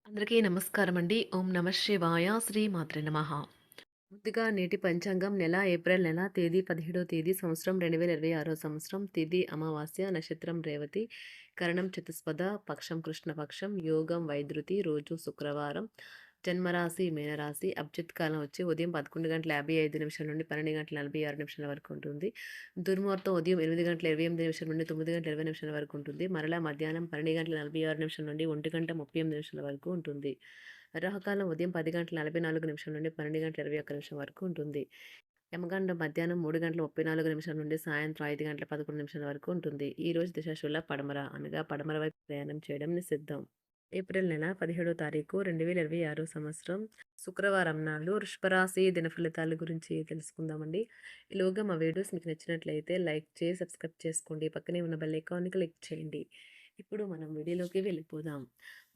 అందరికీ నమస్కారం అండి. ఓం నమ శివాయ. శ్రీ మాత్రే నమః. ముందుగా నేటి పంచాంగం నెల ఏప్రిల్ నెల తేదీ 17వ తేదీ సంవత్సరం 2026 సంవత్సరం తిథి అమావాస్య నక్షత్రం రేవతి కరణం చతుస్పద పక్షం కృష్ణపక్షం యోగం వైద్యుతి రోజు శుక్రవారం జన్మరాశి మీనరాశి అభిజిత్ కాలం వచ్చి ఉదయం 11:55 నుండి 12:46 వరకు ఉంటుంది. దుర్ముహూర్తం ఉదయం 8:28 నుండి 9:20 వరకు ఉంటుంది. మరలా మధ్యాహ్నం 12:46 నుండి 1:38 వరకు ఉంటుంది. రాహుకాలం ఉదయం 10:44 నుండి 12:21 వరకు ఉంటుంది. యమగండం మధ్యాహ్నం 3:34 నుండి సాయంత్రం 5:11 వరకు ఉంటుంది. ఈ రోజు దిశాశూల పడమర అనగా పడమర వైపు ప్రయాణం చేయడం నిషిద్ధం. ఏప్రిల్ నెల 17వ తారీఖు 2026 సంవత్సరం శుక్రవారం నాడు వృషభరాశి దిన ఫలితాల గురించి తెలుసుకుందామండి. ఈలోగా మా వీడియోస్ మీకు నచ్చినట్లయితే లైక్ చేసి సబ్స్క్రైబ్ చేసుకోండి. పక్కనే ఉన్న బెల్ ఐకాన్ని క్లిక్ చేయండి. ఇప్పుడు మనం వీడియోలోకి వెళ్ళిపోదాం.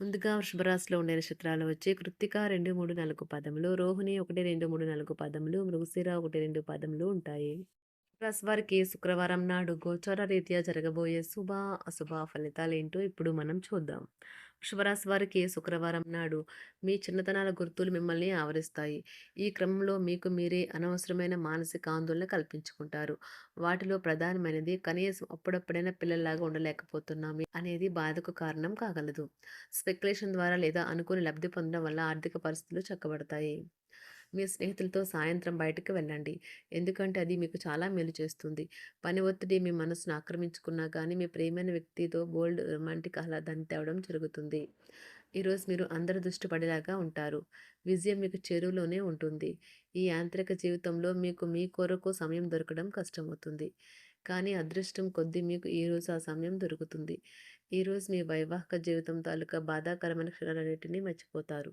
ముందుగా వృషభరాశిలో ఉండే నక్షత్రాలు వచ్చి కృత్తిక 2, 3, 4 పదములు, రోహిణి 1, 2, 3, 4 పదములు, మృగశిర 1, 2 పదములు ఉంటాయి. రాశి వారికి శుక్రవారం నాడు గోచార రీత్యా జరగబోయే శుభ అశుభ ఫలితాలేంటో ఇప్పుడు మనం చూద్దాం. వృషభరాశి వారికి శుక్రవారం నాడు మీ చిన్నతనాల గుర్తులు మిమ్మల్ని ఆవరిస్తాయి. ఈ క్రమంలో మీకు మీరే అనవసరమైన మానసిక ఆందోళన కల్పించుకుంటారు. వాటిలో ప్రధానమైనది కనీసం అప్పుడప్పుడైనా పిల్లల్లాగా ఉండలేకపోతున్నామే అనేది బాధకు కారణం కాగలదు. స్పెక్యులేషన్ ద్వారా లేదా అనుకుని లబ్ధి పొందడం వల్ల ఆర్థిక పరిస్థితులు చక్కబడతాయి. మీ స్నేహితులతో సాయంత్రం బయటకు వెళ్ళండి. ఎందుకంటే అది మీకు చాలా మేలు చేస్తుంది. పని ఒత్తిడి మీ మనసును ఆక్రమించుకున్నా కానీ మీ ప్రియమైన వ్యక్తితో బోల్డ్ రొమాంటిక్ ఆహ్లాదాన్ని తేవడం జరుగుతుంది. ఈరోజు మీరు అందరి దృష్టి పడేలాగా ఉంటారు. విజయం మీకు చేరువలోనే ఉంటుంది. ఈ యాంత్రిక జీవితంలో మీకు మీ కొరకు సమయం దొరకడం కష్టమవుతుంది. కానీ అదృష్టం కొద్దీ మీకు ఈరోజు ఆ సమయం దొరుకుతుంది. ఈరోజు మీ వైవాహిక జీవితం తాలూకా బాధాకరమైన క్షణాలన్నింటినీ మర్చిపోతారు.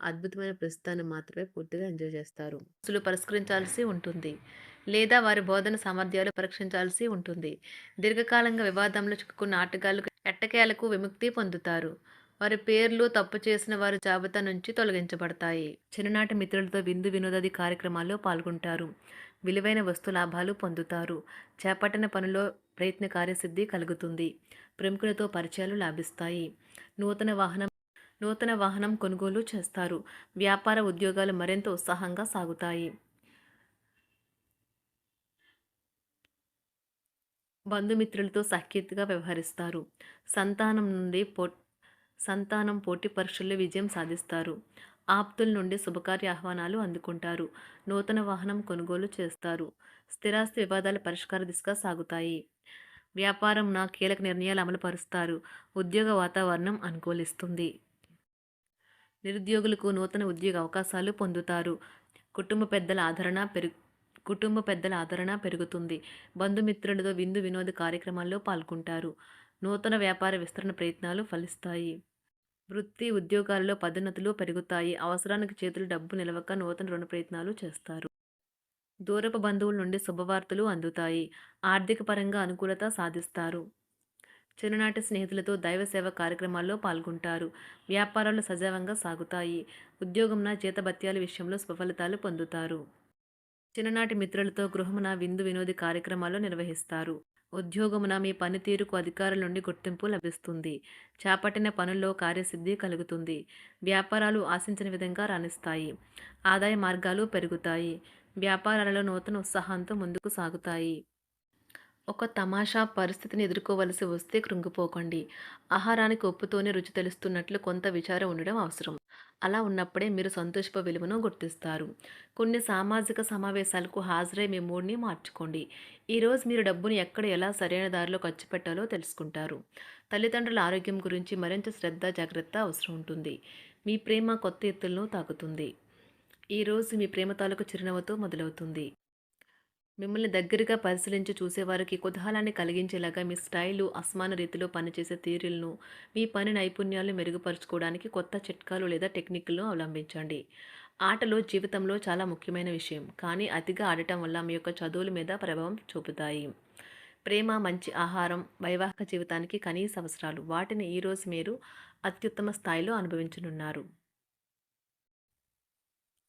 అద్భుతమైన ప్రస్తుతాన్ని మాత్రమే పూర్తిగా ఎంజాయ్ చేస్తారు. అసలు పరిష్కరించాల్సి ఉంటుంది లేదా వారి బోధన సామర్థ్యాలు పరీక్షించాల్సి ఉంటుంది. దీర్ఘకాలంగా వివాదంలో చిక్కుకున్న ఆటగాళ్లు ఎట్టకేలకు విముక్తి పొందుతారు. వారి పేర్లు తప్పు చేసిన వారి జాబితా నుంచి తొలగించబడతాయి. చిన్ననాటి మిత్రులతో విందు వినోదాది కార్యక్రమాల్లో పాల్గొంటారు. విలువైన వస్తు లాభాలు పొందుతారు. చేపట్టిన పనిలో ప్రయత్న కార్యసిద్ధి కలుగుతుంది. ప్రముఖులతో పరిచయాలు లాభిస్తాయి. నూతన వాహనం కొనుగోలు చేస్తారు. వ్యాపార ఉద్యోగాలు మరింత ఉత్సాహంగా సాగుతాయి. బంధుమిత్రులతో సఖ్యతగా వ్యవహరిస్తారు. సంతానం నుండి సంతానం పోటీ పరీక్షల్లో విజయం సాధిస్తారు. ఆప్తుల నుండి శుభకార్య ఆహ్వానాలు అందుకుంటారు. నూతన వాహనం కొనుగోలు చేస్తారు. స్థిరాస్తి వివాదాల పరిష్కార దిశగా సాగుతాయి. వ్యాపారం కీలక నిర్ణయాలు అమలు పరుస్తారు. ఉద్యోగ వాతావరణం అనుకూలిస్తుంది. నిరుద్యోగులకు నూతన ఉద్యోగ అవకాశాలు పొందుతారు. కుటుంబ పెద్దల ఆదరణ పెరుగుతుంది. బంధుమిత్రులతో విందు వినోద కార్యక్రమాల్లో పాల్గొంటారు. నూతన వ్యాపార విస్తరణ ప్రయత్నాలు ఫలిస్తాయి. వృత్తి ఉద్యోగాల్లో పదోన్నతులు పెరుగుతాయి. అవసరానికి చేతులు డబ్బు నిలవక నూతన రుణ ప్రయత్నాలు చేస్తారు. దూరపు బంధువుల నుండి శుభవార్తలు అందుతాయి. ఆర్థిక పరంగా అనుకూలత సాధిస్తారు. చిన్ననాటి స్నేహితులతో దైవ సేవ కార్యక్రమాల్లో పాల్గొంటారు. వ్యాపారాలు సజావంగా సాగుతాయి. ఉద్యోగంన జీతభత్యాల విషయంలో సుఫలితాలు పొందుతారు. చిన్ననాటి మిత్రులతో గృహమున విందు వినోది కార్యక్రమాలు నిర్వహిస్తారు. ఉద్యోగమున మీ పనితీరుకు అధికారుల నుండి గుర్తింపు లభిస్తుంది. చేపట్టిన పనుల్లో కార్యసిద్ధి కలుగుతుంది. వ్యాపారాలు ఆశించిన విధంగా రాణిస్తాయి. ఆదాయ మార్గాలు పెరుగుతాయి. వ్యాపారాలలో నూతన ఉత్సాహంతో ముందుకు సాగుతాయి. ఒక తమాషా పరిస్థితిని ఎదుర్కోవలసి వస్తే కృంగిపోకండి. ఆహారానికి ఉప్పుతోనే రుచి తెలుస్తున్నట్లు కొంత విచారం ఉండడం అవసరం. అలా ఉన్నప్పుడే మీరు సంతోషపు విలువను గుర్తిస్తారు. కొన్ని సామాజిక సమావేశాలకు హాజరై మీ మూడ్ని మార్చుకోండి. ఈరోజు మీరు డబ్బుని ఎక్కడ ఎలా సరైన దారిలో ఖర్చు పెట్టాలో తెలుసుకుంటారు. తల్లిదండ్రుల ఆరోగ్యం గురించి మరింత శ్రద్ధ జాగ్రత్త అవసరం ఉంటుంది. మీ ప్రేమ కొత్త ఎత్తులను తాకుతుంది. ఈరోజు మీ ప్రేమ తాలూకు చిరునవ్వుతో మొదలవుతుంది. మిమ్మల్ని దగ్గరగా పరిశీలించి చూసేవారికి కుతూహలాన్ని కలిగించేలాగా మీ స్టైలు, అసమాన రీతిలో పనిచేసే తీరులను, మీ పని నైపుణ్యాలను మెరుగుపరుచుకోవడానికి కొత్త చిట్కాలు లేదా టెక్నిక్లను అవలంబించండి. ఆటలు జీవితంలో చాలా ముఖ్యమైన విషయం, కానీ అతిగా ఆడటం వల్ల మీ యొక్క చదువుల మీద ప్రభావం చూపుతాయి. ప్రేమ, మంచి ఆహారం, వైవాహిక జీవితానికి కనీస అవసరాలు. వాటిని ఈరోజు మీరు అత్యుత్తమ స్థాయిలో అనుభవించనున్నారు.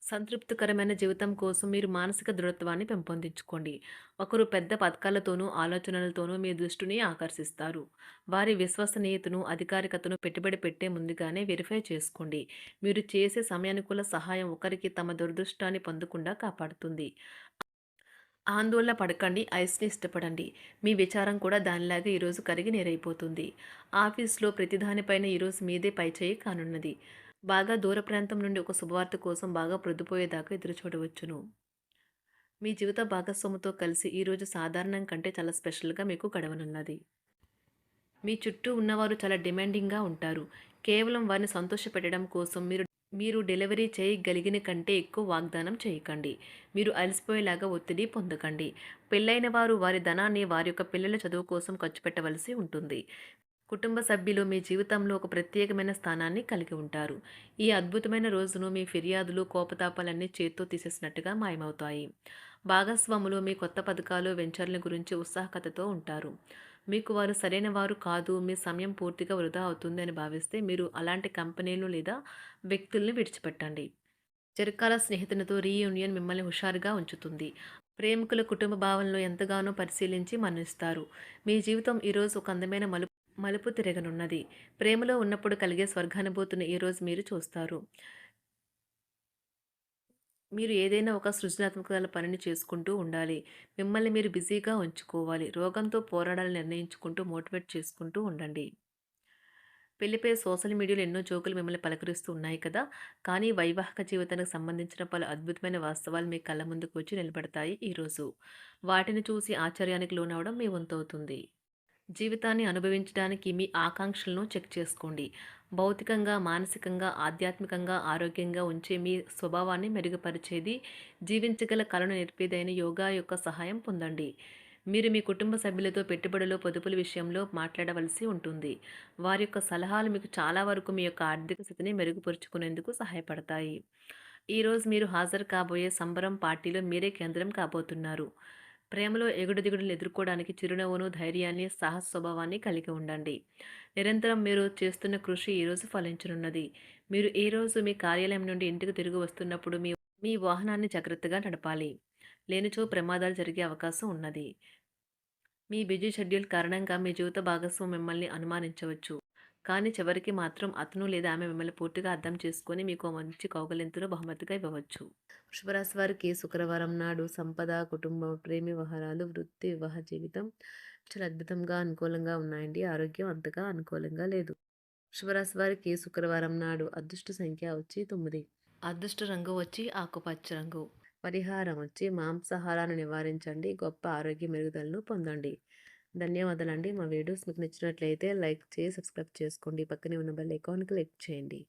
సంతృప్తికరమైన జీవితం కోసం మీరు మానసిక దృఢత్వాన్ని పెంపొందించుకోండి. ఒకరు పెద్ద పథకాలతోనూ, ఆలోచనలతోనూ మీ దృష్టిని ఆకర్షిస్తారు. వారి విశ్వసనీయతను, అధికారికతను పెట్టుబడి పెట్టే ముందుగానే వెరిఫై చేసుకోండి. మీరు చేసే సమయానుకూల సహాయం ఒకరికి తమ దురదృష్టాన్ని పొందకుండా కాపాడుతుంది. ఆందోళన పడకండి. ఐస్‌ని ఇష్టపడండి. మీ విచారం కూడా దానిలాగే ఈరోజు కరిగి నీరైపోతుంది. ఆఫీస్‌లో ప్రతి దానిపైన ఈరోజు మీదే పైచేయి కానున్నది. బాగా దూర ప్రాంతం నుండి ఒక శుభవార్త కోసం బాగా ప్రొద్దుపోయేదాకా ఎదురుచూడవచ్చును. మీ జీవిత భాగస్వామితో కలిసి ఈరోజు సాధారణం కంటే చాలా స్పెషల్‌గా మీకు గడవనున్నది. మీ చుట్టూ ఉన్నవారు చాలా డిమాండింగ్‌గా ఉంటారు. కేవలం వారిని సంతోషపెట్టడం కోసం మీరు మీరు డెలివరీ చేయగలిగిన కంటే ఎక్కువ వాగ్దానం చేయకండి. మీరు అలసిపోయేలాగా ఒత్తిడి పొందకండి. పెళ్ళైన వారు వారి ధనాన్ని వారి యొక్క పిల్లల చదువు కోసం ఖర్చు పెట్టవలసి ఉంటుంది. కుటుంబ సభ్యులు మీ జీవితంలో ఒక ప్రత్యేకమైన స్థానాన్ని కలిగి ఉంటారు. ఈ అద్భుతమైన రోజును మీ ఫిర్యాదులు, కోపతాపాలన్నీ చేత్తో తీసేసినట్టుగా మాయమవుతాయి. భాగస్వాములు మీ కొత్త పథకాలు, వెంచర్ల గురించి ఉత్సాహకతతో ఉంటారు. మీకు వారు సరైన వారు కాదు, మీ సమయం పూర్తిగా వృధా అవుతుంది అని భావిస్తే మీరు అలాంటి కంపెనీలు లేదా వ్యక్తుల్ని విడిచిపెట్టండి. చిరకాల స్నేహితునితో రీయూనియన్ మిమ్మల్ని హుషారుగా ఉంచుతుంది. ప్రేమికుల కుటుంబ భావనలు ఎంతగానో పరిశీలించి మన్నిస్తారు. మీ జీవితం ఈరోజు ఒక అందమైన మలుపు తిరగనున్నది. ప్రేమలో ఉన్నప్పుడు కలిగే స్వర్గానుభూతిని ఈరోజు మీరు చూస్తారు. మీరు ఏదైనా ఒక సృజనాత్మక పనిని చేసుకుంటూ ఉండాలి. మిమ్మల్ని మీరు బిజీగా ఉంచుకోవాలి. రోగంతో పోరాడాలని నిర్ణయించుకుంటూ మోటివేట్ చేసుకుంటూ ఉండండి. పెళ్లిపై సోషల్ మీడియాలో ఎన్నో జోకులు మిమ్మల్ని పలకరిస్తూ ఉన్నాయి కదా! కానీ వైవాహిక జీవితానికి సంబంధించిన పలు అద్భుతమైన వాస్తవాలు మీ కళ్ళ ముందుకు వచ్చి నిలబడతాయి ఈరోజు. వాటిని చూసి ఆశ్చర్యానికి లోనవ్వడం మీ వంతవుతుంది. జీవితాన్ని అనుభవించడానికి మీ ఆకాంక్షలను చెక్ చేసుకోండి. భౌతికంగా, మానసికంగా, ఆధ్యాత్మికంగా ఆరోగ్యంగా ఉంచే మీ స్వభావాన్ని మెరుగుపరిచేది, జీవించగల కళను నేర్పేదైన యోగా యొక్క సహాయం పొందండి. మీరు మీ కుటుంబ సభ్యులతో పెట్టుబడులు, పొదుపుల విషయంలో మాట్లాడవలసి ఉంటుంది. వారి యొక్క సలహాలు మీకు చాలా వరకు మీ యొక్క ఆర్థిక స్థితిని మెరుగుపరుచుకునేందుకు సహాయపడతాయి. ఈరోజు మీరు హాజరు కాబోయే సంబరం పార్టీలో మీరే కేంద్రం కాబోతున్నారు. ప్రేమలో ఎగుడుదిగుడులను ఎదుర్కోవడానికి చిరునవ్వును, ధైర్యాన్ని, సాహస స్వభావాన్ని కలిగి ఉండండి. నిరంతరం మీరు చేస్తున్న కృషి ఈరోజు ఫలించనున్నది. మీరు ఈ రోజు మీ కార్యాలయం నుండి ఇంటికి తిరిగి వస్తున్నప్పుడు మీ మీ వాహనాన్ని జాగ్రత్తగా నడపాలి. లేనిచో ప్రమాదాలు జరిగే అవకాశం ఉన్నది. మీ బిజీ షెడ్యూల్ కారణంగా మీ జీవిత భాగస్వామి మిమ్మల్ని అనుమానించవచ్చు. కానీ చివరికి మాత్రం అతను లేదా ఆమె మిమ్మల్ని పూర్తిగా అర్థం చేసుకొని మీకు ఓ మంచి కౌగిలింతను బహుమతిగా ఇవ్వవచ్చు. వృషభరాశి వారికి శుక్రవారం నాడు సంపద, కుటుంబం, ప్రేమ వ్యవహారాలు, వృత్తి, వివాహ జీవితం చాలా అద్భుతంగా అనుకూలంగా ఉన్నాయండి. ఆరోగ్యం అంతగా అనుకూలంగా లేదు. వృషభరాశి వారికి శుక్రవారం నాడు అదృష్ట సంఖ్య వచ్చి 9. అదృష్ట రంగు వచ్చి ఆకుపచ్చ రంగు. పరిహారం వచ్చి మాంసాహారాన్ని నివారించండి. గొప్ప ఆరోగ్య మెరుగుదలను పొందండి. ధన్యవాదాలండి. మా వీడియోస్ మీకు నచ్చినట్లయితే లైక్ చేసి సబ్స్క్రైబ్ చేసుకోండి. పక్కనే ఉన్న బెల్ ఐకాన్ క్లిక్ చేయండి.